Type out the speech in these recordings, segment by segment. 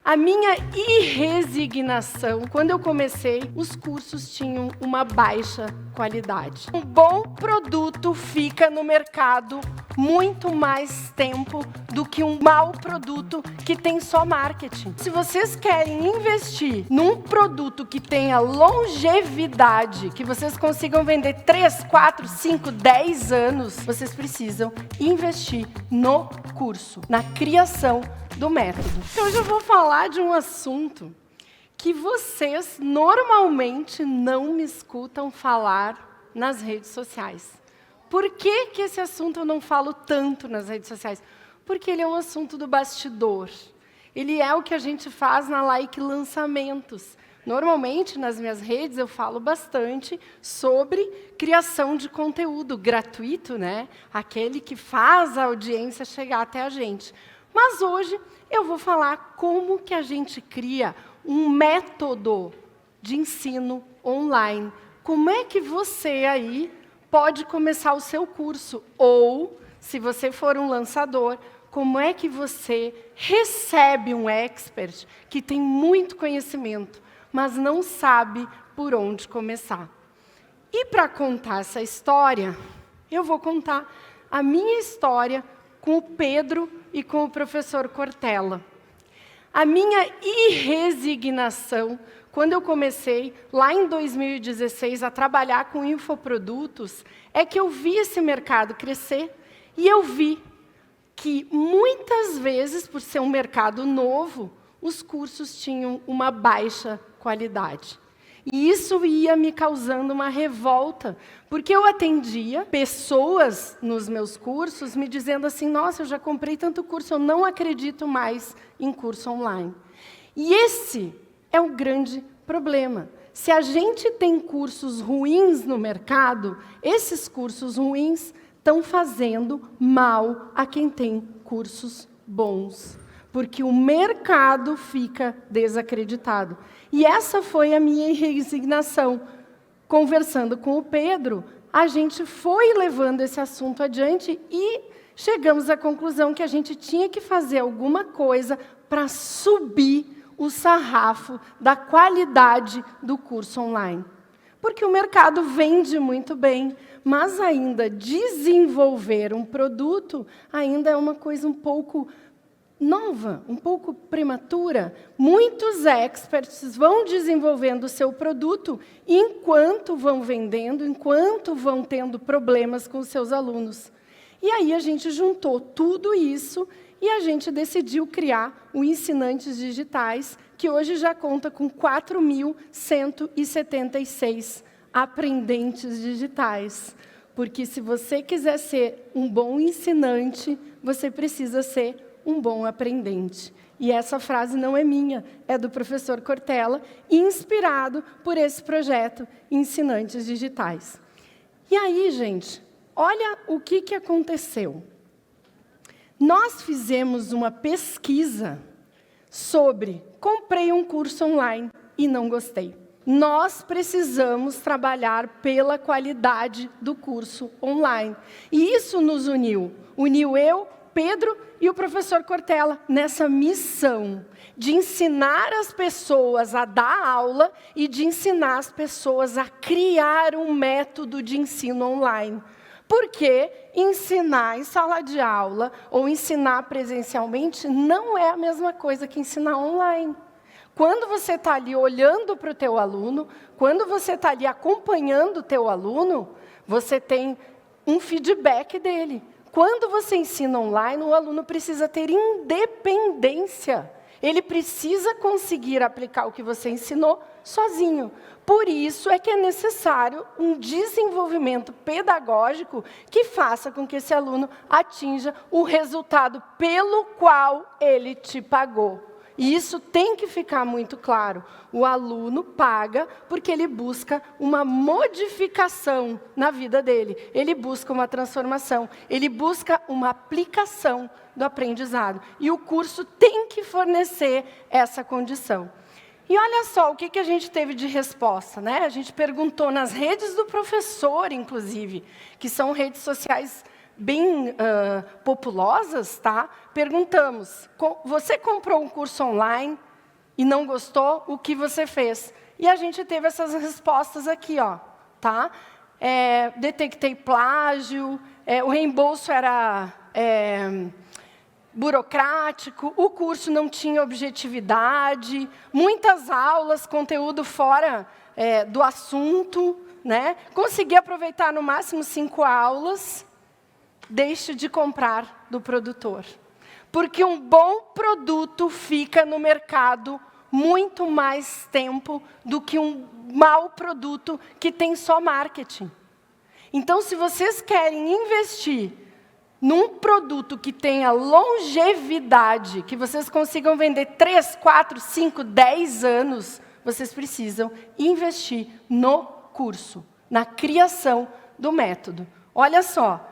A minha irresignação, quando eu comecei, os cursos tinham uma baixa qualidade. Um bom produto fica no mercado muito mais tempo do que um mau produto que tem só marketing. Se vocês querem investir num produto que tenha longevidade, que vocês consigam vender 3, 4, 5, 10 anos, vocês precisam investir no curso, na criação do método. Então, hoje eu vou falar de um assunto que vocês normalmente não me escutam falar nas redes sociais. Por que que esse assunto eu não falo tanto nas redes sociais? Porque ele é um assunto do bastidor. Ele é o que a gente faz na Like Lançamentos. Normalmente, nas minhas redes, eu falo bastante sobre criação de conteúdo gratuito, né? Aquele que faz a audiência chegar até a gente. Mas hoje eu vou falar como que a gente cria um método de ensino online. Como é que você aí pode começar o seu curso? Ou, se você for um lançador, como é que você recebe um expert que tem muito conhecimento, mas não sabe por onde começar? E para contar essa história, eu vou contar a minha história com o Pedro e com o professor Cortella. A minha irresignação, quando eu comecei, lá em 2016, a trabalhar com infoprodutos, é que eu vi esse mercado crescer e eu vi que, muitas vezes, por ser um mercado novo, os cursos tinham uma baixa qualidade. E isso ia me causando uma revolta, porque eu atendia pessoas nos meus cursos me dizendo assim, nossa, eu já comprei tanto curso, eu não acredito mais em curso online. E esse é o grande problema. Se a gente tem cursos ruins no mercado, esses cursos ruins estão fazendo mal a quem tem cursos bons, porque o mercado fica desacreditado. E essa foi a minha resignação. Conversando com o Pedro, a gente foi levando esse assunto adiante e chegamos à conclusão que a gente tinha que fazer alguma coisa para subir o sarrafo da qualidade do curso online. Porque o mercado vende muito bem, mas ainda desenvolver um produto ainda é uma coisa um pouco nova, um pouco prematura. Muitos experts vão desenvolvendo o seu produto enquanto vão vendendo, enquanto vão tendo problemas com os seus alunos. E aí a gente juntou tudo isso e a gente decidiu criar o Ensinantes Digitais, que hoje já conta com 4.176 aprendentes digitais. Porque se você quiser ser um bom ensinante, você precisa ser um bom aprendente. E essa frase não é minha, é do professor Cortella, inspirado por esse projeto Ensinantes Digitais. E aí, gente, olha o que aconteceu. Nós fizemos uma pesquisa sobre comprei um curso online e não gostei. Nós precisamos trabalhar pela qualidade do curso online. E isso nos uniu. Uniu eu, Pedro e o professor Cortella nessa missão de ensinar as pessoas a dar aula e de ensinar as pessoas a criar um método de ensino online. Porque ensinar em sala de aula ou ensinar presencialmente não é a mesma coisa que ensinar online. Quando você está ali olhando para o teu aluno, quando você está ali acompanhando o teu aluno, você tem um feedback dele. Quando você ensina online, o aluno precisa ter independência. Ele precisa conseguir aplicar o que você ensinou sozinho. Por isso é que é necessário um desenvolvimento pedagógico que faça com que esse aluno atinja o resultado pelo qual ele te pagou. E isso tem que ficar muito claro. O aluno paga porque ele busca uma modificação na vida dele. Ele busca uma transformação. Ele busca uma aplicação do aprendizado. E o curso tem que fornecer essa condição. E olha só o que a gente teve de resposta, né? A gente perguntou nas redes do professor, inclusive, que são redes sociais bem populosas, tá? Perguntamos, você comprou um curso online? e não gostou, o que você fez? E a gente teve essas respostas aqui, ó, tá? Detectei plágio, o reembolso era burocrático, o curso não tinha objetividade, muitas aulas, conteúdo fora do assunto, né? Consegui aproveitar no máximo 5 aulas, deixe de comprar do produtor. Porque um bom produto fica no mercado muito mais tempo do que um mau produto que tem só marketing. Então, se vocês querem investir num produto que tenha longevidade, que vocês consigam vender 3, 4, 5, 10 anos, vocês precisam investir no curso, na criação do método. Olha só,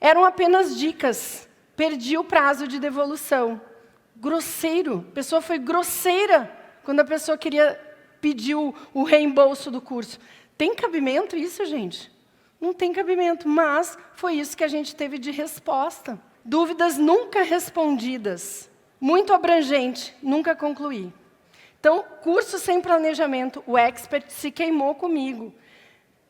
eram apenas dicas. Perdi o prazo de devolução. Grosseiro. A pessoa foi grosseira quando a pessoa queria pedir o reembolso do curso. Tem cabimento isso, gente? Não tem cabimento, mas foi isso que a gente teve de resposta. Dúvidas nunca respondidas. Muito abrangente, nunca concluí. Então, curso sem planejamento, o expert se queimou comigo.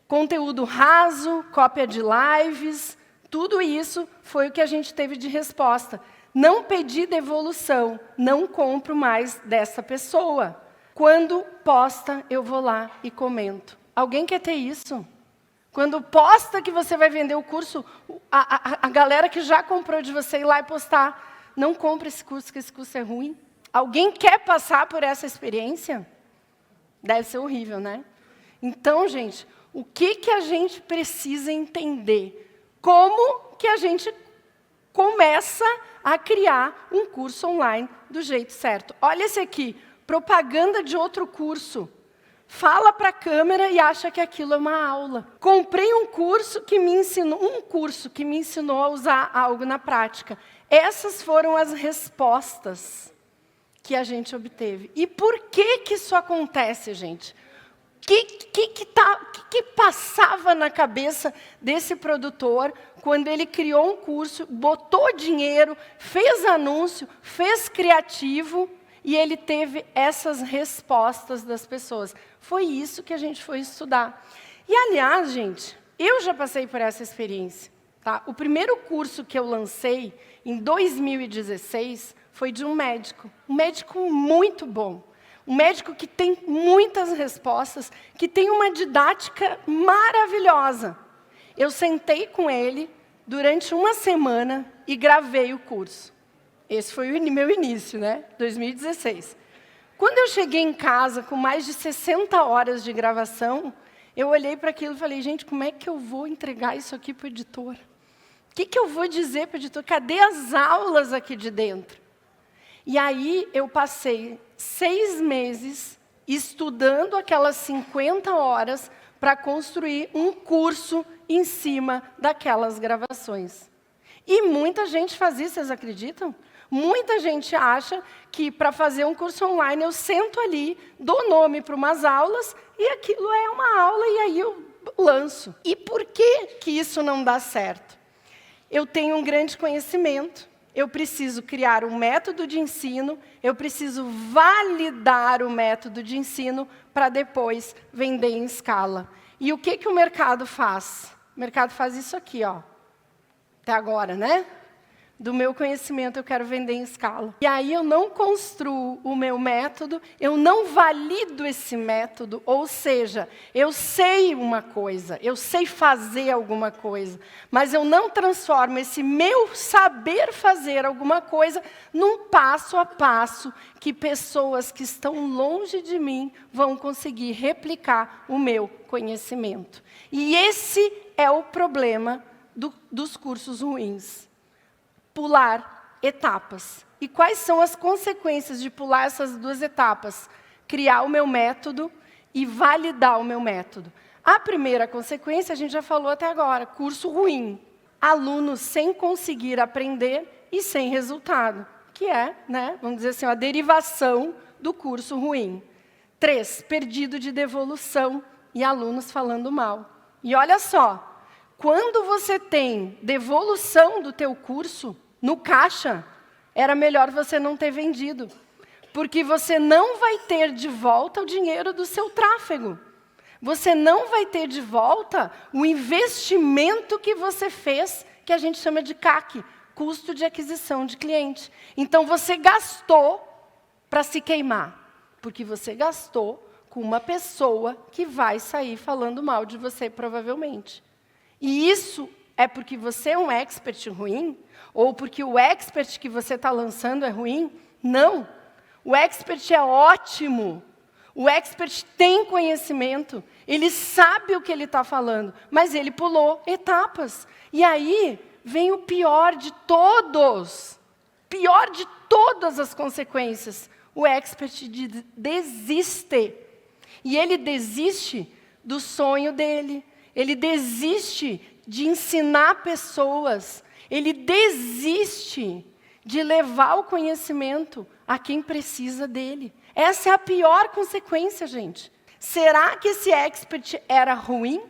Conteúdo raso, cópia de lives, tudo isso foi o que a gente teve de resposta. Não pedi devolução, não compro mais dessa pessoa. Quando posta, eu vou lá e comento. Alguém quer ter isso? Quando posta que você vai vender o curso, a galera que já comprou de você ir lá e postar, não compra esse curso, que esse curso é ruim. Alguém quer passar por essa experiência? Deve ser horrível, né? Então, gente, o que a gente precisa entender? Como que a gente começa a criar um curso online do jeito certo? Olha esse aqui, propaganda de outro curso. Fala para a câmera e acha que aquilo é uma aula. Comprei um curso que me ensinou a usar algo na prática. Essas foram as respostas que a gente obteve. E por que isso acontece, gente? O que passava na cabeça desse produtor quando ele criou um curso, botou dinheiro, fez anúncio, fez criativo e ele teve essas respostas das pessoas? Foi isso que a gente foi estudar. E, aliás, gente, eu já passei por essa experiência. Tá? O primeiro curso que eu lancei, em 2016, foi de um médico muito bom. Um médico que tem muitas respostas, que tem uma didática maravilhosa. Eu sentei com ele durante uma semana e gravei o curso. Esse foi o meu início, né? 2016. Quando eu cheguei em casa com mais de 60 horas de gravação, eu olhei para aquilo e falei, gente, como é que eu vou entregar isso aqui para o editor? O que eu vou dizer para o editor? Cadê as aulas aqui de dentro? E aí eu passei 6 meses estudando aquelas 50 horas para construir um curso em cima daquelas gravações. E muita gente faz isso, vocês acreditam? Muita gente acha que para fazer um curso online eu sento ali, dou nome para umas aulas e aquilo é uma aula e aí eu lanço. E por que isso não dá certo? Eu tenho um grande conhecimento. Eu preciso criar um método de ensino, eu preciso validar o método de ensino para depois vender em escala. E o que o mercado faz? O mercado faz isso aqui, ó. Até agora, né? Do meu conhecimento eu quero vender em escala. E aí eu não construo o meu método, eu não valido esse método, ou seja, eu sei uma coisa, eu sei fazer alguma coisa, mas eu não transformo esse meu saber fazer alguma coisa num passo a passo que pessoas que estão longe de mim vão conseguir replicar o meu conhecimento. E esse é o problema dos cursos ruins. Pular etapas. E quais são as consequências de pular essas 2 etapas? Criar o meu método e validar o meu método. A primeira consequência, a gente já falou até agora, curso ruim. Alunos sem conseguir aprender e sem resultado, que é, né, vamos dizer assim, a derivação do curso ruim. 3, perdido de devolução e alunos falando mal. E olha só, quando você tem devolução do teu curso, no caixa, era melhor você não ter vendido. Porque você não vai ter de volta o dinheiro do seu tráfego. Você não vai ter de volta o investimento que você fez, que a gente chama de CAC, custo de aquisição de cliente. Então, você gastou para se queimar, porque você gastou com uma pessoa que vai sair falando mal de você, provavelmente. E isso é porque você é um expert ruim? Ou porque o expert que você está lançando é ruim? Não. O expert é ótimo. O expert tem conhecimento. Ele sabe o que ele está falando, mas ele pulou etapas. E aí vem o pior de todos. Pior de todas as consequências. O expert desiste. E ele desiste do sonho dele. Ele desiste de ensinar pessoas. Ele desiste de levar o conhecimento a quem precisa dele. Essa é a pior consequência, gente. Será que esse expert era ruim?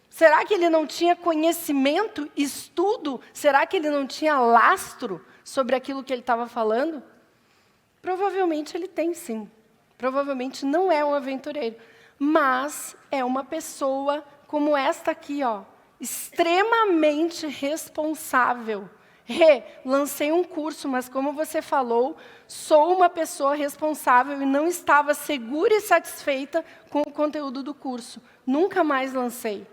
Será que ele não tinha conhecimento, estudo? Será que ele não tinha lastro sobre aquilo que ele estava falando? Provavelmente ele tem, sim. Provavelmente não é um aventureiro. Mas é uma pessoa como esta aqui, ó, extremamente responsável. Lancei um curso, mas como você falou, sou uma pessoa responsável e não estava segura e satisfeita com o conteúdo do curso. Nunca mais lancei.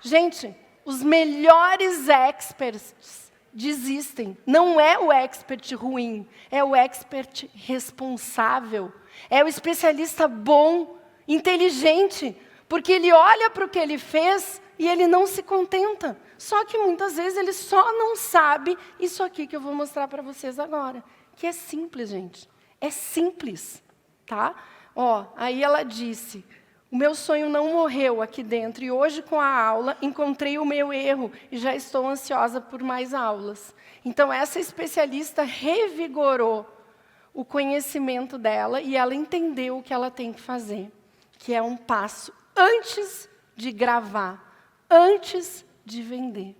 Gente, os melhores experts desistem. Não é o expert ruim, é o expert responsável. É o especialista bom, inteligente, porque ele olha para o que ele fez e ele não se contenta. Só que muitas vezes ele só não sabe isso aqui que eu vou mostrar para vocês agora. Que é simples, gente. É simples, tá? Ó, aí ela disse, o meu sonho não morreu aqui dentro. E hoje, com a aula, encontrei o meu erro e já estou ansiosa por mais aulas. Então, essa especialista revigorou o conhecimento dela e ela entendeu o que ela tem que fazer. Que é um passo antes de gravar, antes de vender.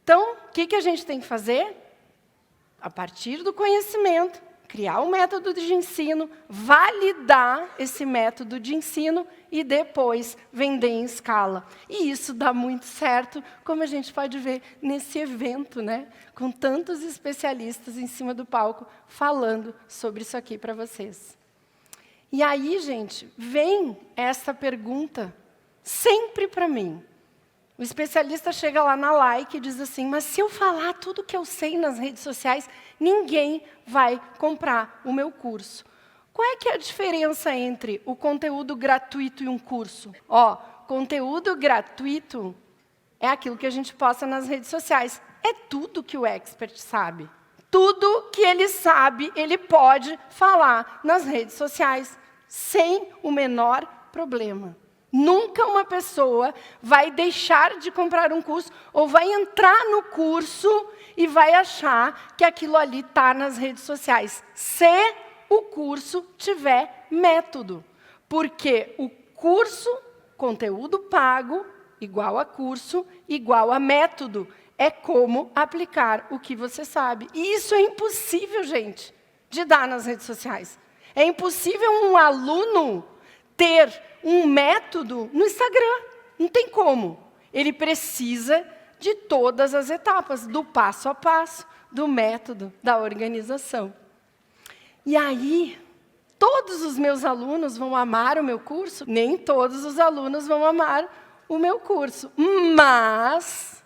Então, o que a gente tem que fazer? A partir do conhecimento, criar um método de ensino, validar esse método de ensino e depois vender em escala. E isso dá muito certo, como a gente pode ver nesse evento, né? Com tantos especialistas em cima do palco falando sobre isso aqui para vocês. E aí, gente, vem essa pergunta sempre para mim. O especialista chega lá na like e diz assim, mas se eu falar tudo que eu sei nas redes sociais, ninguém vai comprar o meu curso. Qual é que é a diferença entre o conteúdo gratuito e um curso? Ó, conteúdo gratuito é aquilo que a gente posta nas redes sociais. É tudo que o expert sabe. Tudo que ele sabe, ele pode falar nas redes sociais, sem o menor problema. Nunca uma pessoa vai deixar de comprar um curso ou vai entrar no curso e vai achar que aquilo ali está nas redes sociais, se o curso tiver método. Porque o curso, conteúdo pago, igual a curso, igual a método. É como aplicar o que você sabe. E isso é impossível, gente, de dar nas redes sociais. É impossível um aluno ter um método no Instagram. Não tem como. Ele precisa de todas as etapas, do passo a passo, do método, da organização. E aí, todos os meus alunos vão amar o meu curso? Nem todos os alunos vão amar o meu curso. Mas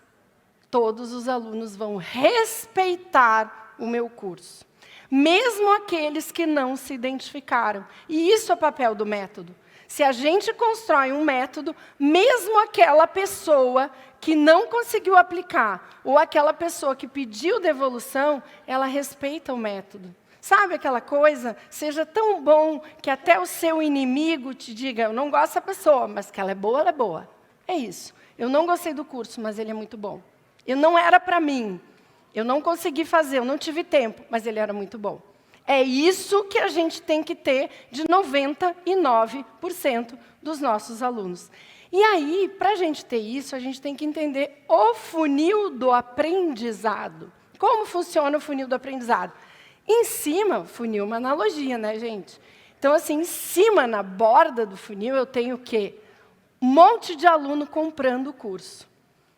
todos os alunos vão respeitar o meu curso. Mesmo aqueles que não se identificaram. E isso é o papel do método. Se a gente constrói um método, mesmo aquela pessoa que não conseguiu aplicar, ou aquela pessoa que pediu devolução, ela respeita o método. Sabe aquela coisa? Seja tão bom que até o seu inimigo te diga, eu não gosto dessa pessoa, mas que ela é boa, ela é boa. É isso. Eu não gostei do curso, mas ele é muito bom. Eu não era para mim. Eu não consegui fazer, eu não tive tempo, mas ele era muito bom. É isso que a gente tem que ter de 99% dos nossos alunos. E aí, para a gente ter isso, a gente tem que entender o funil do aprendizado. Como funciona o funil do aprendizado? Em cima, funil é uma analogia, né, gente? Então, assim, em cima, na borda do funil, eu tenho o quê? Um monte de aluno comprando o curso.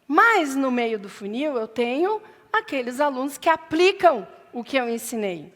Mas, no meio do funil, eu tenho aqueles alunos que aplicam o que eu ensinei.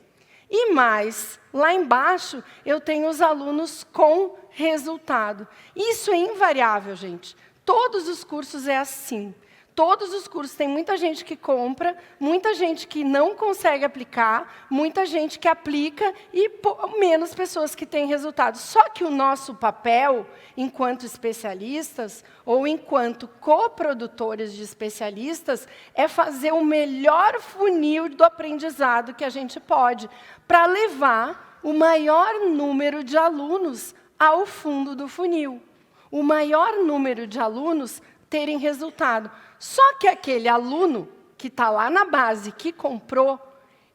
E mais, lá embaixo, eu tenho os alunos com resultado. Isso é invariável, gente. Todos os cursos é assim. Todos os cursos, tem muita gente que compra, muita gente que não consegue aplicar, muita gente que aplica e menos pessoas que têm resultado. Só que o nosso papel, enquanto especialistas, ou enquanto coprodutores de especialistas, é fazer o melhor funil do aprendizado que a gente pode, para levar o maior número de alunos ao fundo do funil. O maior número de alunos terem resultado. Só que aquele aluno que está lá na base, que comprou,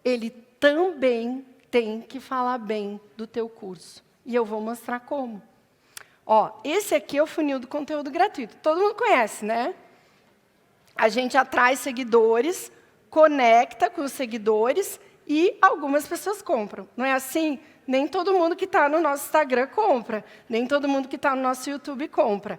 ele também tem que falar bem do teu curso. E eu vou mostrar como. Ó, esse aqui é o funil do conteúdo gratuito. Todo mundo conhece, né? A gente atrai seguidores, conecta com os seguidores e algumas pessoas compram. Não é assim? Nem todo mundo que está no nosso Instagram compra. Nem todo mundo que está no nosso YouTube compra.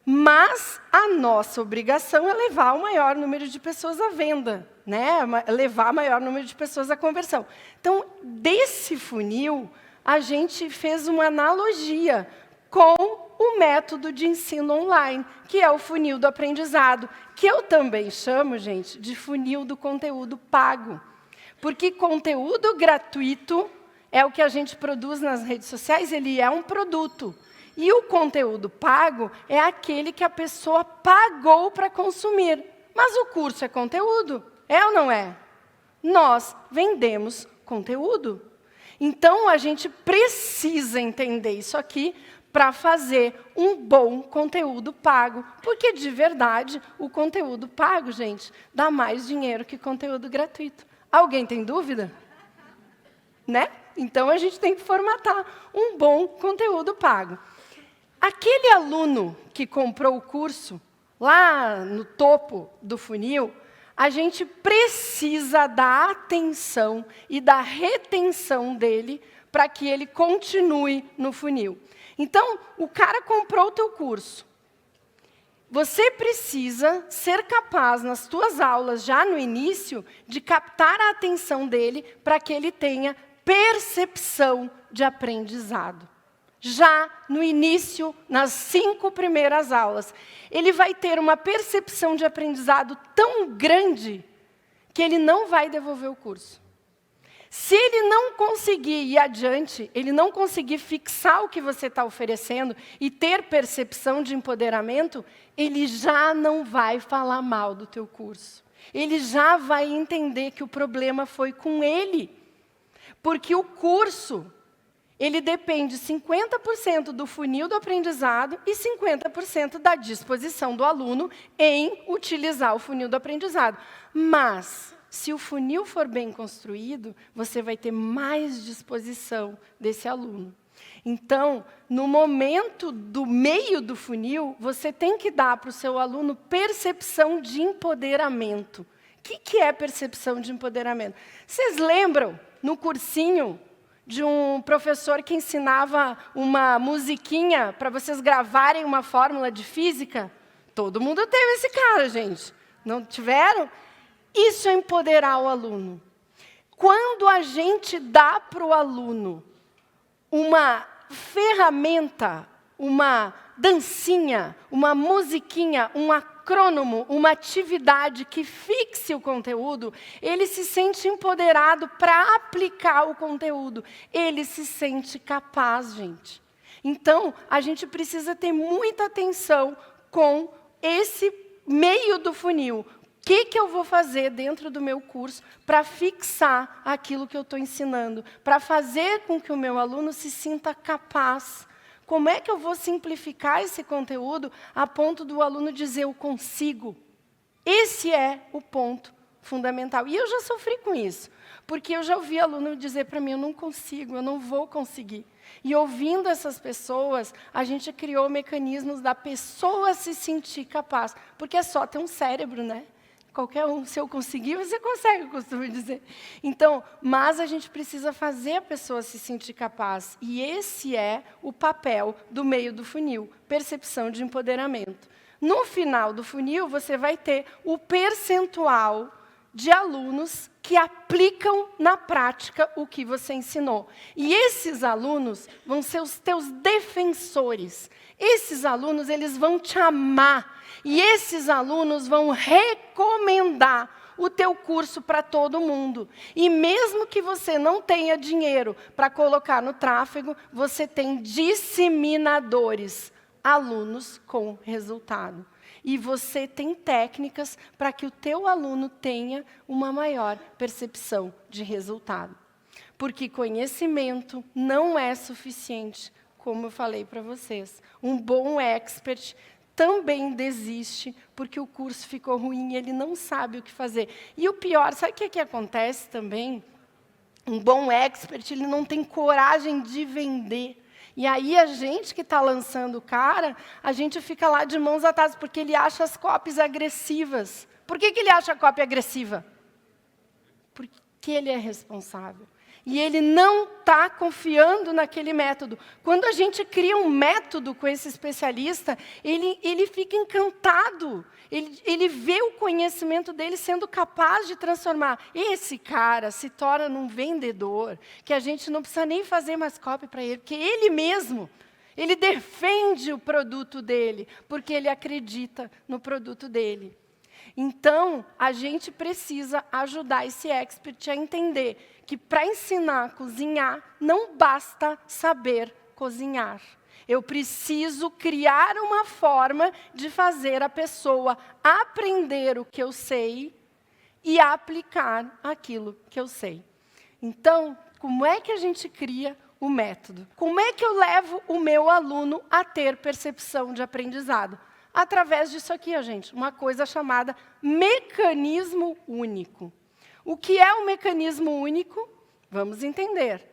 Mas a nossa obrigação é levar o maior número de pessoas à venda, né? Levar o maior número de pessoas à conversão. Então, desse funil, a gente fez uma analogia com o método de ensino online, que é o funil do aprendizado, que eu também chamo, gente, de funil do conteúdo pago. Porque conteúdo gratuito é o que a gente produz nas redes sociais, ele é um produto. E o conteúdo pago é aquele que a pessoa pagou para consumir. Mas o curso é conteúdo, é ou não é? Nós vendemos conteúdo. Então, a gente precisa entender isso aqui para fazer um bom conteúdo pago. Porque, de verdade, o conteúdo pago, gente, dá mais dinheiro que conteúdo gratuito. Alguém tem dúvida? Né? Então, a gente tem que formatar um bom conteúdo pago. Aquele aluno que comprou o curso, lá no topo do funil, a gente precisa da atenção e da retenção dele para que ele continue no funil. Então, o cara comprou o teu curso. Você precisa ser capaz, nas tuas aulas, já no início, de captar a atenção dele para que ele tenha percepção de aprendizado. Já no início, nas 5 primeiras aulas, ele vai ter uma percepção de aprendizado tão grande que ele não vai devolver o curso. Se ele não conseguir ir adiante, ele não conseguir fixar o que você está oferecendo e ter percepção de empoderamento, ele já não vai falar mal do teu curso. Ele já vai entender que o problema foi com ele. Porque o curso, ele depende 50% do funil do aprendizado e 50% da disposição do aluno em utilizar o funil do aprendizado. Mas, se o funil for bem construído, você vai ter mais disposição desse aluno. Então, no momento do meio do funil, você tem que dar para o seu aluno percepção de empoderamento. O que é percepção de empoderamento? Vocês lembram, no cursinho, de um professor que ensinava uma musiquinha para vocês gravarem uma fórmula de física? Todo mundo teve esse cara, gente. Não tiveram? Isso é empoderar o aluno. Quando a gente dá para o aluno uma ferramenta, uma dancinha, uma musiquinha, um acrônomo, uma atividade que fixe o conteúdo, ele se sente empoderado para aplicar o conteúdo. Ele se sente capaz, gente. Então, a gente precisa ter muita atenção com esse meio do funil. O que eu vou fazer dentro do meu curso para fixar aquilo que eu estou ensinando? Para fazer com que o meu aluno se sinta capaz. Como é que eu vou simplificar esse conteúdo a ponto do aluno dizer, eu consigo? Esse é o ponto fundamental. E eu já sofri com isso, porque eu já ouvi aluno dizer para mim, eu não consigo, eu não vou conseguir. E ouvindo essas pessoas, a gente criou mecanismos da pessoa se sentir capaz, porque é só ter um cérebro, né? Qualquer um, se eu conseguir, você consegue, eu costumo dizer. Então, mas a gente precisa fazer a pessoa se sentir capaz. E esse é o papel do meio do funil, percepção de empoderamento. No final do funil, você vai ter o percentual de alunos que aplicam na prática o que você ensinou. E esses alunos vão ser os teus defensores. Esses alunos, eles vão te amar. E esses alunos vão recomendar o teu curso para todo mundo. E mesmo que você não tenha dinheiro para colocar no tráfego, você tem disseminadores, alunos com resultado. E você tem técnicas para que o teu aluno tenha uma maior percepção de resultado. Porque conhecimento não é suficiente, como eu falei para vocês. Um bom expert também desiste porque o curso ficou ruim e ele não sabe o que fazer. E o pior, sabe o que acontece também? Um bom expert, ele não tem coragem de vender. E aí, a gente que está lançando o cara, a gente fica lá de mãos atadas, porque ele acha as copies agressivas. Por que ele acha a copy agressiva? Porque ele é responsável. E ele não está confiando naquele método. Quando a gente cria um método com esse especialista, ele fica encantado. Ele vê o conhecimento dele sendo capaz de transformar. Esse cara se torna num vendedor, que a gente não precisa nem fazer mais copy para ele, porque ele mesmo, ele defende o produto dele, porque ele acredita no produto dele. Então, a gente precisa ajudar esse expert a entender que para ensinar a cozinhar, não basta saber cozinhar. Eu preciso criar uma forma de fazer a pessoa aprender o que eu sei e aplicar aquilo que eu sei. Então, como é que a gente cria o método? Como é que eu levo o meu aluno a ter percepção de aprendizado? Através disso aqui, gente, uma coisa chamada mecanismo único. O que é o mecanismo único? Vamos entender.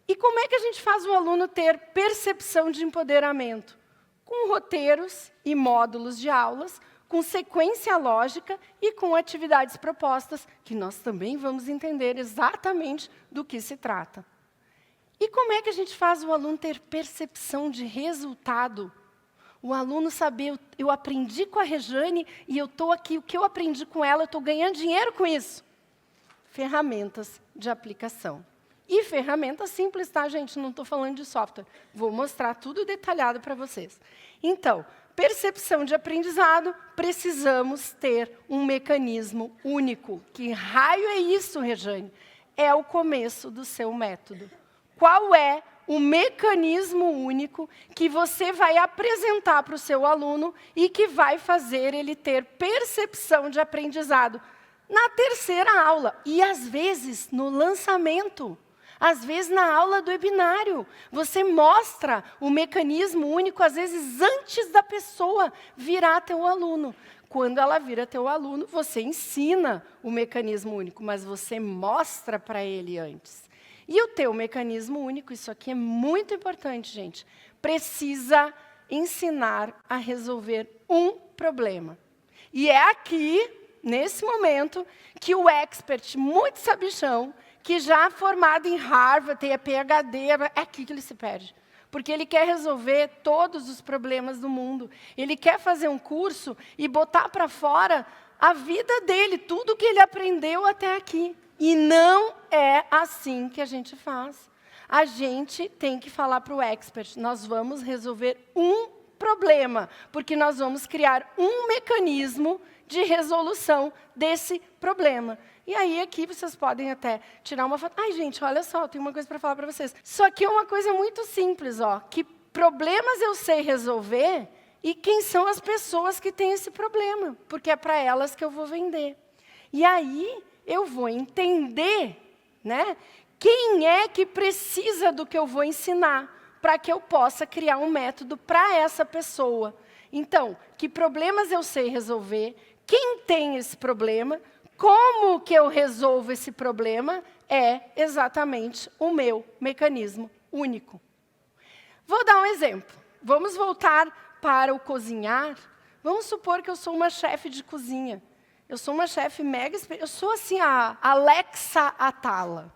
E como é que a gente faz o aluno ter percepção de empoderamento? Com roteiros e módulos de aulas, com sequência lógica e com atividades propostas, que nós também vamos entender exatamente do que se trata. E como é que a gente faz o aluno ter percepção de resultado? O aluno saber, eu aprendi com a Rejane e eu estou aqui, o que eu aprendi com ela, eu estou ganhando dinheiro com isso. Ferramentas de aplicação. E ferramentas simples, tá, gente? Não estou falando de software. Vou mostrar tudo detalhado para vocês. Então, percepção de aprendizado, precisamos ter um mecanismo único. Que raio é isso, Rejane? É o começo do seu método. Qual é o mecanismo único que você vai apresentar para o seu aluno e que vai fazer ele ter percepção de aprendizado na terceira aula? E, às vezes, no lançamento. Às vezes, na aula do webinário. Você mostra o mecanismo único, às vezes, antes da pessoa virar teu aluno. Quando ela vira teu aluno, você ensina o mecanismo único, mas você mostra para ele antes. E o teu mecanismo único, isso aqui é muito importante, gente, precisa ensinar a resolver um problema. E é aqui, nesse momento, que o expert, muito sabichão, que já é formado em Harvard, tem a PhD, é aqui que ele se perde. Porque ele quer resolver todos os problemas do mundo. Ele quer fazer um curso e botar para fora a vida dele, tudo que ele aprendeu até aqui. E não é assim que a gente faz. A gente tem que falar para o expert, nós vamos resolver um problema, porque nós vamos criar um mecanismo de resolução desse problema. E aí, aqui, vocês podem até tirar uma foto. Ai, gente, olha só, eu tenho uma coisa para falar para vocês. Isso aqui é uma coisa muito simples, ó. Que problemas eu sei resolver e quem são as pessoas que têm esse problema, porque é para elas que eu vou vender. E aí, eu vou entender, né, quem é que precisa do que eu vou ensinar, para que eu possa criar um método para essa pessoa. Então, que problemas eu sei resolver, quem tem esse problema, como que eu resolvo esse problema, é exatamente o meu mecanismo único. Vou dar um exemplo. Vamos voltar para o cozinhar. Vamos supor que eu sou uma chefe de cozinha. Eu sou uma chefe mega experiente. Eu sou assim a Alexa Atala.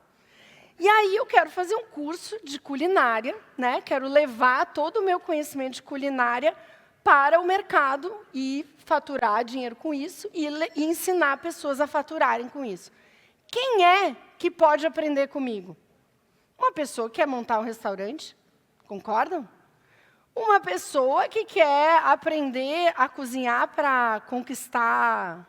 E aí eu quero fazer um curso de culinária, né? Quero levar todo o meu conhecimento de culinária para o mercado e faturar dinheiro com isso e ensinar pessoas a faturarem com isso. Quem é que pode aprender comigo? Uma pessoa que quer montar um restaurante, concordam? Uma pessoa que quer aprender a cozinhar para conquistar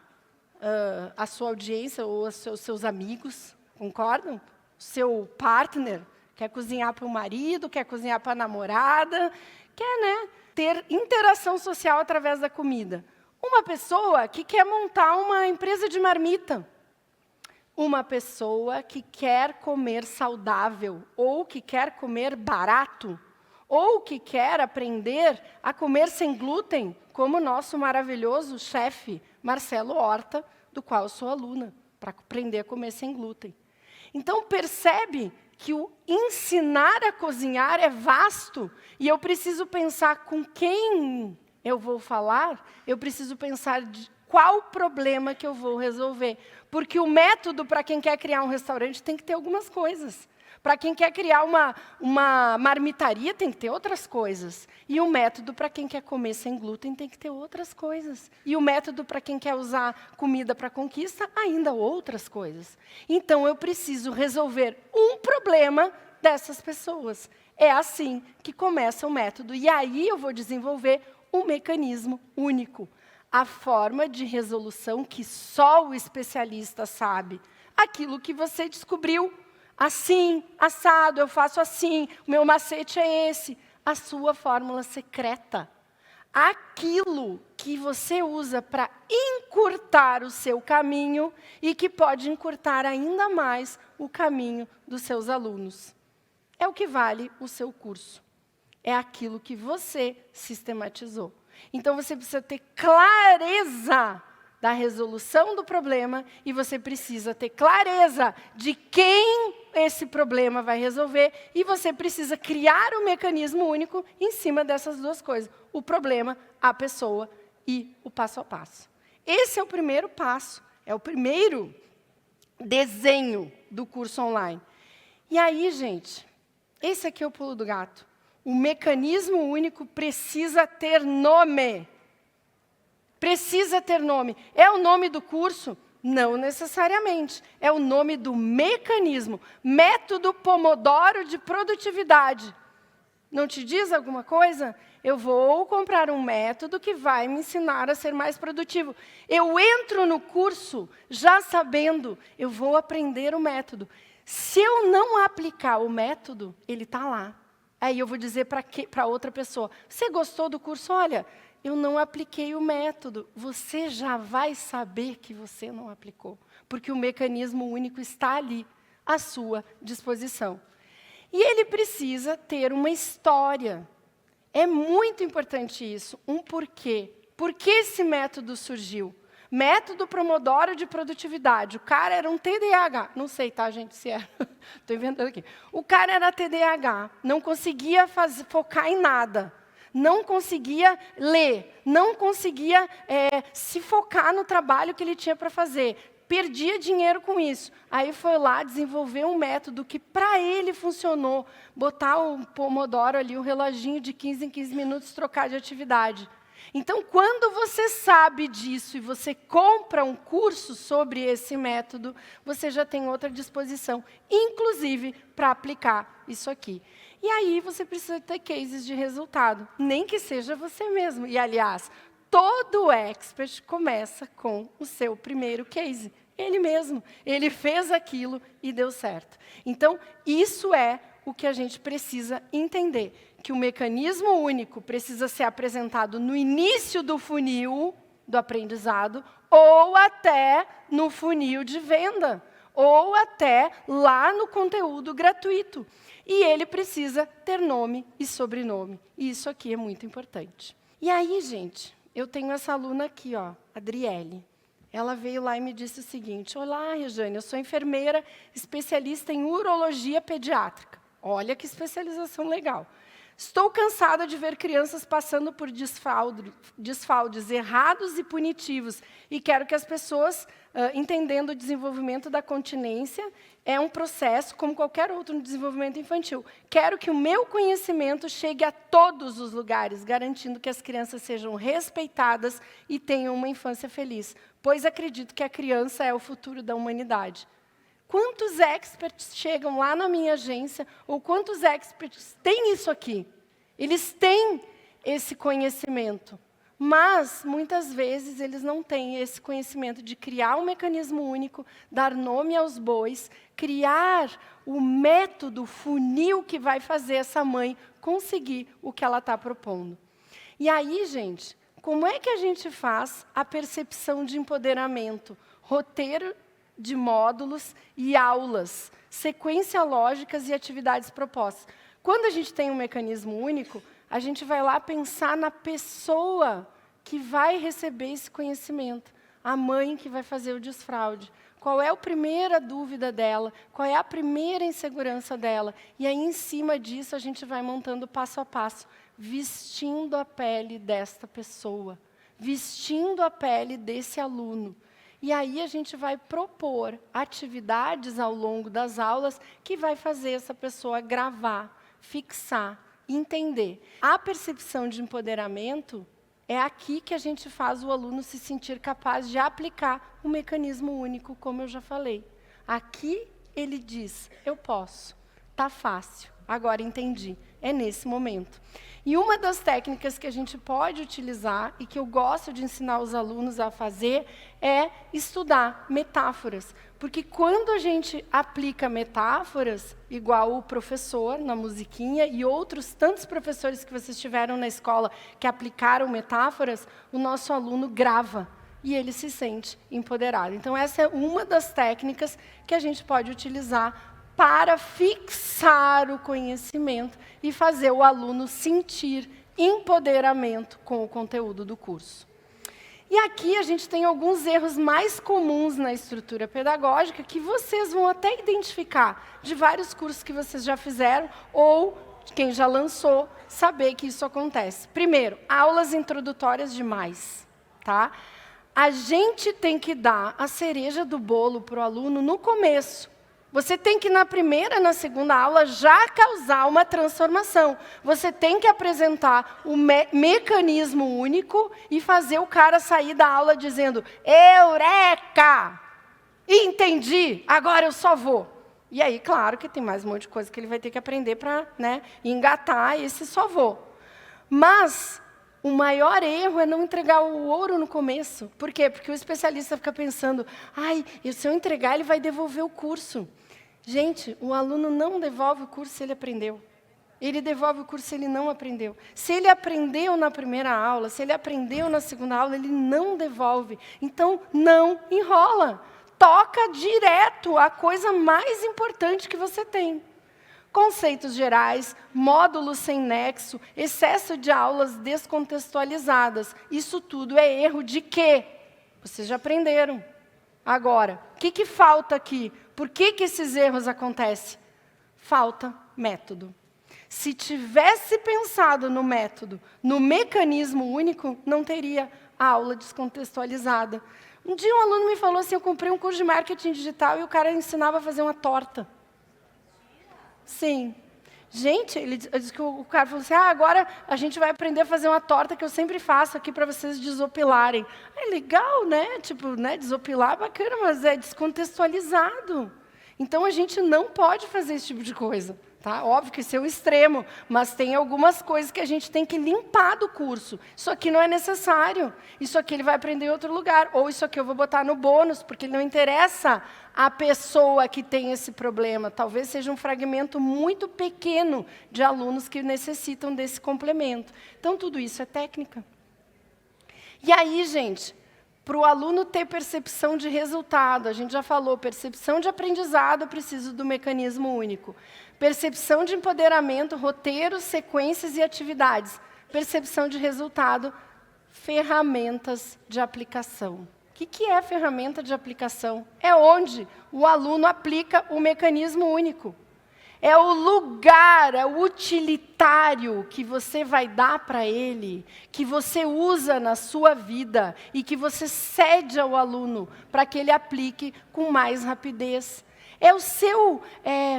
a sua audiência ou os seus amigos, concordam? Seu partner quer cozinhar para o marido, quer cozinhar para a namorada, quer, né, ter interação social através da comida. Uma pessoa que quer montar uma empresa de marmita. Uma pessoa que quer comer saudável, ou que quer comer barato, ou que quer aprender a comer sem glúten, como o nosso maravilhoso chefe Marcelo Horta, do qual eu sou aluna, para aprender a comer sem glúten. Então, percebe que o ensinar a cozinhar é vasto, e eu preciso pensar com quem eu vou falar, eu preciso pensar de qual problema que eu vou resolver. Porque o método para quem quer criar um restaurante tem que ter algumas coisas. Para quem quer criar uma marmitaria, tem que ter outras coisas. E o método para quem quer comer sem glúten tem que ter outras coisas. E o método para quem quer usar comida para conquista, ainda outras coisas. Então, eu preciso resolver um problema dessas pessoas. É assim que começa o método. E aí eu vou desenvolver um mecanismo único. A forma de resolução que só o especialista sabe. Aquilo que você descobriu. Assim, assado, eu faço assim, o meu macete é esse. A sua fórmula secreta. Aquilo que você usa para encurtar o seu caminho e que pode encurtar ainda mais o caminho dos seus alunos. É o que vale o seu curso. É aquilo que você sistematizou. Então, você precisa ter clareza da resolução do problema e você precisa ter clareza de quem esse problema vai resolver e você precisa criar um mecanismo único em cima dessas duas coisas. O problema, a pessoa e o passo a passo. Esse é o primeiro passo, é o primeiro desenho do curso online. E aí, gente, esse aqui é o pulo do gato. O mecanismo único precisa ter nome. Precisa ter nome. É o nome do curso? Não necessariamente. É o nome do mecanismo. Método Pomodoro de produtividade. Não te diz alguma coisa? Eu vou comprar um método que vai me ensinar a ser mais produtivo. Eu entro no curso já sabendo, eu vou aprender o método. Se eu não aplicar o método, ele está lá. Aí eu vou dizer para outra pessoa, você gostou do curso? Olha, eu não apliquei o método. Você já vai saber que você não aplicou, porque o mecanismo único está ali, à sua disposição. E ele precisa ter uma história. É muito importante isso, um porquê. Por que esse método surgiu? Método Pomodoro de produtividade. O cara era um TDAH. Não sei, tá, gente, se era. Estou inventando aqui. O cara era TDAH. Não conseguia focar em nada. Não conseguia ler. Não conseguia se focar no trabalho que ele tinha para fazer. Perdia dinheiro com isso. Aí foi lá desenvolver um método que para ele funcionou. Botar o Pomodoro ali, o reloginho de 15 em 15 minutos, trocar de atividade. Então, quando você sabe disso e você compra um curso sobre esse método, você já tem outra disposição, inclusive para aplicar isso aqui. E aí você precisa ter cases de resultado, nem que seja você mesmo. E, aliás, todo expert começa com o seu primeiro case. Ele mesmo. Ele fez aquilo e deu certo. Então, isso é o que a gente precisa entender. Que o mecanismo único precisa ser apresentado no início do funil do aprendizado ou até no funil de venda, ou até lá no conteúdo gratuito. E ele precisa ter nome e sobrenome. E isso aqui é muito importante. E aí, gente, eu tenho essa aluna aqui, ó, Adriele. Ela veio lá e me disse o seguinte, olá, Rejane, eu sou enfermeira especialista em urologia pediátrica. Olha que especialização legal. Estou cansada de ver crianças passando por desfaldes errados e punitivos e quero que as pessoas, entendendo o desenvolvimento da continência, é um processo como qualquer outro no desenvolvimento infantil. Quero que o meu conhecimento chegue a todos os lugares, garantindo que as crianças sejam respeitadas e tenham uma infância feliz, pois acredito que a criança é o futuro da humanidade. Quantos experts chegam lá na minha agência, ou quantos experts têm isso aqui? Eles têm esse conhecimento, mas, muitas vezes, eles não têm esse conhecimento de criar um mecanismo único, dar nome aos bois, criar o método, o funil que vai fazer essa mãe conseguir o que ela está propondo. E aí, gente, como é que a gente faz a percepção de empoderamento? Roteiro de módulos e aulas, sequência lógicas e atividades propostas. Quando a gente tem um mecanismo único, a gente vai lá pensar na pessoa que vai receber esse conhecimento, a mãe que vai fazer o desfraude. Qual é a primeira dúvida dela? Qual é a primeira insegurança dela? E aí, em cima disso, a gente vai montando passo a passo, vestindo a pele desta pessoa, vestindo a pele desse aluno. E aí a gente vai propor atividades ao longo das aulas que vai fazer essa pessoa gravar, fixar, entender. A percepção de empoderamento é aqui que a gente faz o aluno se sentir capaz de aplicar o mecanismo único, como eu já falei. Aqui ele diz, eu posso, está fácil, agora entendi. É nesse momento. E uma das técnicas que a gente pode utilizar, e que eu gosto de ensinar os alunos a fazer, é estudar metáforas. Porque quando a gente aplica metáforas, igual o professor na musiquinha, e outros tantos professores que vocês tiveram na escola que aplicaram metáforas, o nosso aluno grava, e ele se sente empoderado. Então, essa é uma das técnicas que a gente pode utilizar para fixar o conhecimento e fazer o aluno sentir empoderamento com o conteúdo do curso. E aqui a gente tem alguns erros mais comuns na estrutura pedagógica que vocês vão até identificar de vários cursos que vocês já fizeram ou quem já lançou, saber que isso acontece. Primeiro, aulas introdutórias demais, tá? A gente tem que dar a cereja do bolo para o aluno no começo. Você tem que, na primeira e na segunda aula, já causar uma transformação. Você tem que apresentar o mecanismo único e fazer o cara sair da aula dizendo, Eureka! Entendi, agora eu só vou. E aí, claro que tem mais um monte de coisa que ele vai ter que aprender para, né, engatar esse só vou. Mas o maior erro é não entregar o ouro no começo. Por quê? Porque o especialista fica pensando, ai, se eu entregar, ele vai devolver o curso. Gente, o aluno não devolve o curso se ele aprendeu. Ele devolve o curso se ele não aprendeu. Se ele aprendeu na primeira aula, se ele aprendeu na segunda aula, ele não devolve. Então, não enrola. Toca direto a coisa mais importante que você tem. Conceitos gerais, módulos sem nexo, excesso de aulas descontextualizadas. Isso tudo é erro de quê? Vocês já aprenderam. Agora, o que falta aqui? Por que esses erros acontecem? Falta método. Se tivesse pensado no método, no mecanismo único, não teria a aula descontextualizada. Um dia um aluno me falou assim, eu comprei um curso de marketing digital e o cara ensinava a fazer uma torta. Sim. Gente, ele disse que o cara falou assim, agora a gente vai aprender a fazer uma torta que eu sempre faço aqui para vocês desopilarem. É legal, né? Tipo, né? Desopilar é bacana, mas é descontextualizado. Então, a gente não pode fazer esse tipo de coisa. Tá? Óbvio que isso é o extremo, mas tem algumas coisas que a gente tem que limpar do curso. Isso aqui não é necessário. Isso aqui ele vai aprender em outro lugar. Ou isso aqui eu vou botar no bônus, porque não interessa a pessoa que tem esse problema. Talvez seja um fragmento muito pequeno de alunos que necessitam desse complemento. Então, tudo isso é técnica. E aí, gente, para o aluno ter percepção de resultado, a gente já falou, percepção de aprendizado, eu preciso do mecanismo único. Percepção de empoderamento, roteiros, sequências e atividades. Percepção de resultado, ferramentas de aplicação. O que é ferramenta de aplicação? É onde o aluno aplica o mecanismo único. é o lugar, é o utilitário que você vai dar para ele, que você usa na sua vida e que você cede ao aluno para que ele aplique com mais rapidez. É o seu,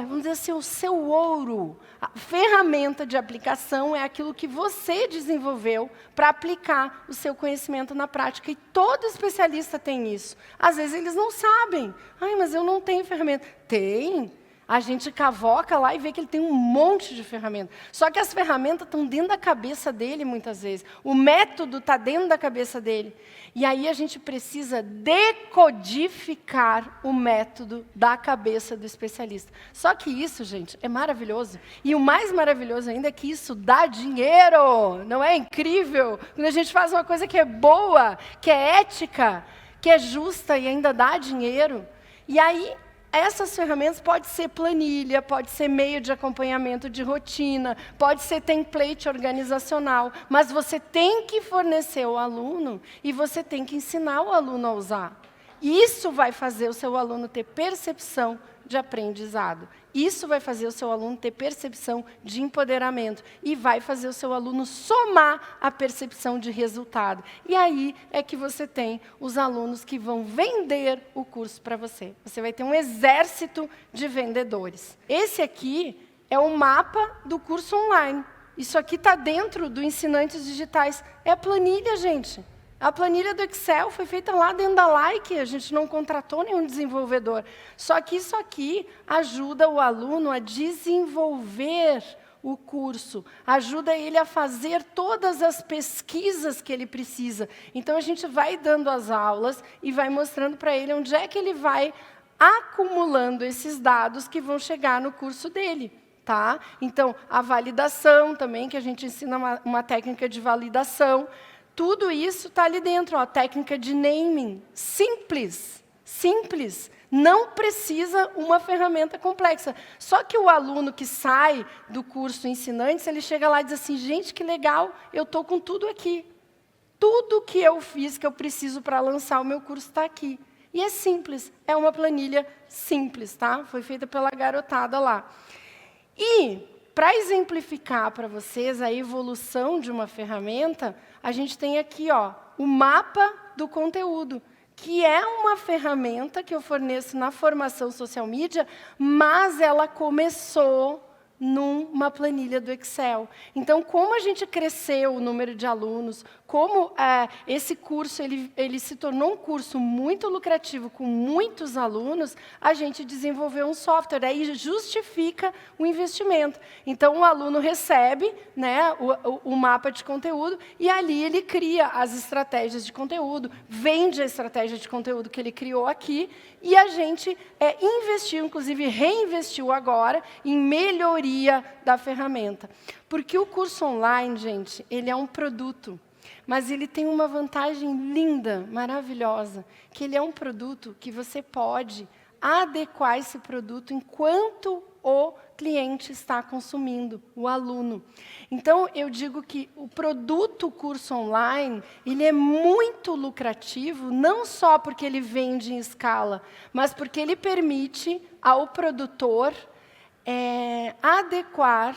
vamos dizer assim, o seu ouro. A ferramenta de aplicação é aquilo que você desenvolveu para aplicar o seu conhecimento na prática. E todo especialista tem isso. Às vezes eles não sabem. Ai, mas eu não tenho ferramenta. Tem. A gente cavoca lá e vê que ele tem um monte de ferramentas. Só que as ferramentas estão dentro da cabeça dele, muitas vezes. O método está dentro da cabeça dele. E aí a gente precisa decodificar o método da cabeça do especialista. Só que isso, gente, é maravilhoso. E o mais maravilhoso ainda é que isso dá dinheiro. Não é incrível? Quando a gente faz uma coisa que é boa, que é ética, que é justa e ainda dá dinheiro. E aí, essas ferramentas pode ser planilha, pode ser meio de acompanhamento de rotina, pode ser template organizacional, mas você tem que fornecer ao aluno e você tem que ensinar o aluno a usar. Isso vai fazer o seu aluno ter percepção de aprendizado. Isso vai fazer o seu aluno ter percepção de empoderamento e vai fazer o seu aluno somar a percepção de resultado. E aí é que você tem os alunos que vão vender o curso para você. Você vai ter um exército de vendedores. Esse aqui é o mapa do curso online. Isso aqui está dentro do Ensinantes Digitais. É planilha, gente. A planilha do Excel foi feita lá dentro da Like, a gente não contratou nenhum desenvolvedor. Só que isso aqui ajuda o aluno a desenvolver o curso, ajuda ele a fazer todas as pesquisas que ele precisa. Então, a gente vai dando as aulas e vai mostrando para ele onde é que ele vai acumulando esses dados que vão chegar no curso dele. Tá? Então, a validação também, que a gente ensina uma técnica de validação. Tudo isso está ali dentro, ó, técnica de naming. Simples, simples. Não precisa uma ferramenta complexa. Só que o aluno que sai do curso Ensinantes, ele chega lá e diz assim, gente, que legal, eu estou com tudo aqui. Tudo que eu fiz, que eu preciso para lançar o meu curso está aqui. E é simples, é uma planilha simples, tá? Foi feita pela garotada lá. E, para exemplificar para vocês a evolução de uma ferramenta, a gente tem aqui, ó, o mapa do conteúdo, que é uma ferramenta que eu forneço na formação social media, mas ela começou numa planilha do Excel. Então, como a gente cresceu o número de alunos, como esse curso ele se tornou um curso muito lucrativo, com muitos alunos, a gente desenvolveu um software, aí justifica o investimento. Então, o aluno recebe, né, o mapa de conteúdo, e ali ele cria as estratégias de conteúdo, vende a estratégia de conteúdo que ele criou aqui, e a gente investiu, inclusive reinvestiu agora, em melhoria da ferramenta. Porque o curso online, gente, ele é um produto, mas ele tem uma vantagem linda, maravilhosa, que ele é um produto que você pode adequar esse produto enquanto o cliente está consumindo, o aluno. Então, eu digo que o produto curso online, ele é muito lucrativo, não só porque ele vende em escala, mas porque ele permite ao produtor adequar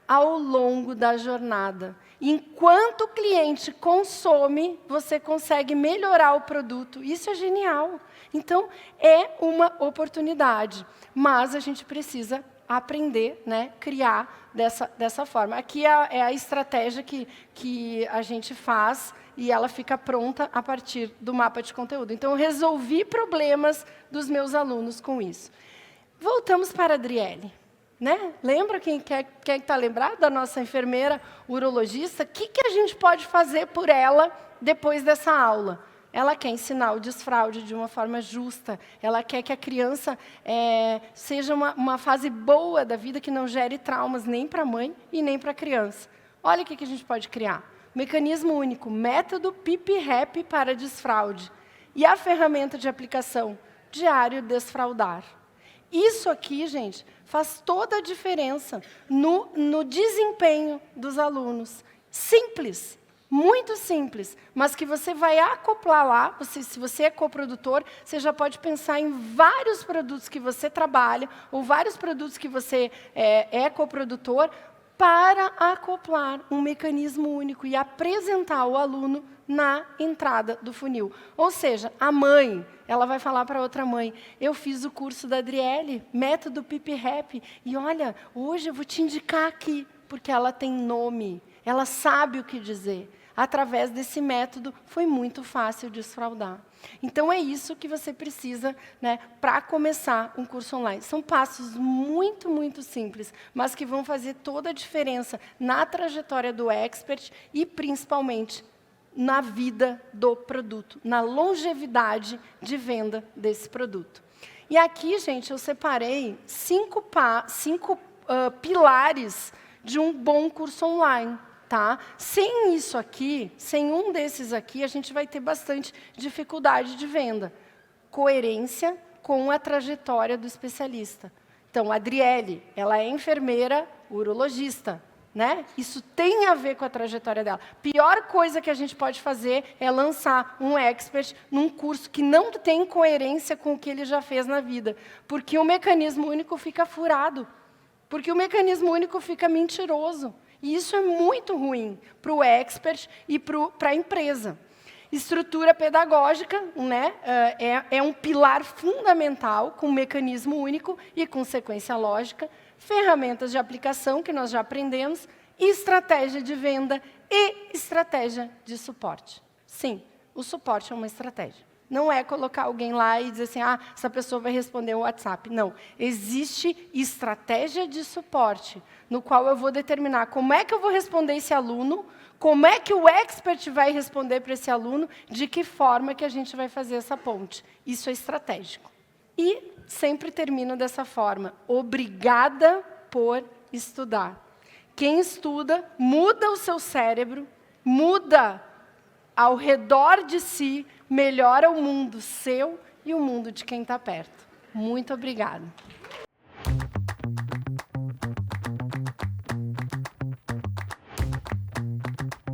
ao longo da jornada. Enquanto o cliente consome, você consegue melhorar o produto. Isso é genial. Então, é uma oportunidade, mas a gente precisa aprender, né, criar dessa forma. Aqui é a estratégia que a gente faz e ela fica pronta a partir do mapa de conteúdo. Então, eu resolvi problemas dos meus alunos com isso. Voltamos para a Adriele. Né? Lembra quem está lembrado da nossa enfermeira urologista? O que a gente pode fazer por ela depois dessa aula? Ela quer ensinar o desfraude de uma forma justa. Ela quer que a criança seja uma fase boa da vida, que não gere traumas nem para a mãe e nem para a criança. Olha o que a gente pode criar. Mecanismo único, método PIP-RAP para desfraude. E a ferramenta de aplicação, Diário Desfraudar. Isso aqui, gente, faz toda a diferença no desempenho dos alunos. Simples, muito simples, mas que você vai acoplar lá. Se você é coprodutor, você já pode pensar em vários produtos que você trabalha, ou vários produtos que você é coprodutor, para acoplar um mecanismo único e apresentar ao aluno na entrada do funil. Ou seja, a mãe, ela vai falar para outra mãe, eu fiz o curso da Adriele, método PipRap, e olha, hoje eu vou te indicar aqui, porque ela tem nome, ela sabe o que dizer. Através desse método, foi muito fácil desfraudar. Então, é isso que você precisa, né, para começar um curso online. São passos muito, muito simples, mas que vão fazer toda a diferença na trajetória do expert e, principalmente, na vida do produto, na longevidade de venda desse produto. E aqui, gente, eu separei 5 pilares de um bom curso online. Tá? Sem isso aqui, sem um desses aqui, a gente vai ter bastante dificuldade de venda. Coerência com a trajetória do especialista. Então, a Adriele, ela é enfermeira urologista, né? Isso tem a ver com a trajetória dela. Pior coisa que a gente pode fazer é lançar um expert num curso que não tem coerência com o que ele já fez na vida, porque o mecanismo único fica furado, porque o mecanismo único fica mentiroso. E isso é muito ruim para o expert e para a empresa. Estrutura pedagógica, né, é um pilar fundamental, com mecanismo único e com sequência lógica. Ferramentas de aplicação, que nós já aprendemos. Estratégia de venda e estratégia de suporte. Sim, o suporte é uma estratégia. Não é colocar alguém lá e dizer assim, essa pessoa vai responder o WhatsApp. Não. Existe estratégia de suporte, no qual eu vou determinar como é que eu vou responder esse aluno, como é que o expert vai responder para esse aluno, de que forma que a gente vai fazer essa ponte. Isso é estratégico. E sempre termino dessa forma. Obrigada por estudar. Quem estuda, muda o seu cérebro, muda ao redor de si, melhora o mundo seu e o mundo de quem está perto. Muito obrigada.